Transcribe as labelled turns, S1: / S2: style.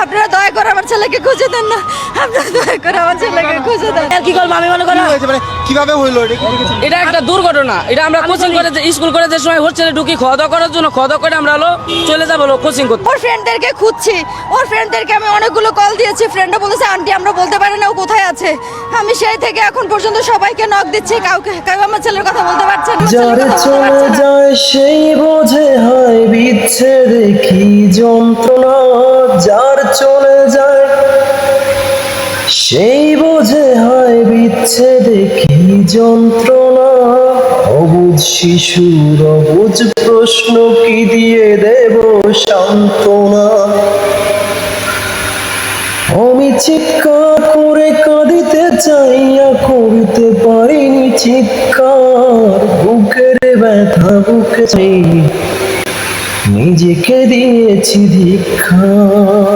S1: আপনারা দয়া করে আমার ছেলেকে খুঁজে দেন না, আপনারা দয়া করে আমার ছেলেকে খুঁজে দেন।
S2: কি করবো আমি মনে করি
S3: মানে কিভাবে হইলো এটা কি দেখেছেন?
S4: এটা একটা দুর্ঘটনা। এটা আমরা কোচিং করে স্কুল করে যে সময় হোস্টেলে ঢুকি খাওয়া দাওয়া করার জন্য, খাওয়া দাওয়া করে আমরা হলো চলে যাবো কোচিং করতে।
S1: ওর ফ্রেন্ডদেরকে খুঁজছি, ওর ফ্রেন্ডদেরকে আমি অনেকগুলো কল দিয়েছি, ফ্রেন্ডরা বলেছে আন্টি আমরা বলতে পারি না ও কোথায় আছে। আমি সেই থেকে এখন পর্যন্ত সবাইকে নক দিচ্ছি, কেউ আমার ছেলের কথা বলতে পারছে না।
S5: যারে চলে যায় সেই বোঝে হয় বিচ্ছেদে কি যন্ত্রণা, যার চলে যায় সেই বোঝে হয় বিচ্ছেদে কি যন্ত্রণা। অবুঝ শিশুর অবুঝ প্রশ্ন কি দিয়ে দেব সান্ত্বনা। আমি চিৎকার করে কাঁদিতে চাইয়া করিতে পারিনি চিৎকার, বুকের ব্যথা বুকে নিজেকে দিয়েছি ধিক্কার।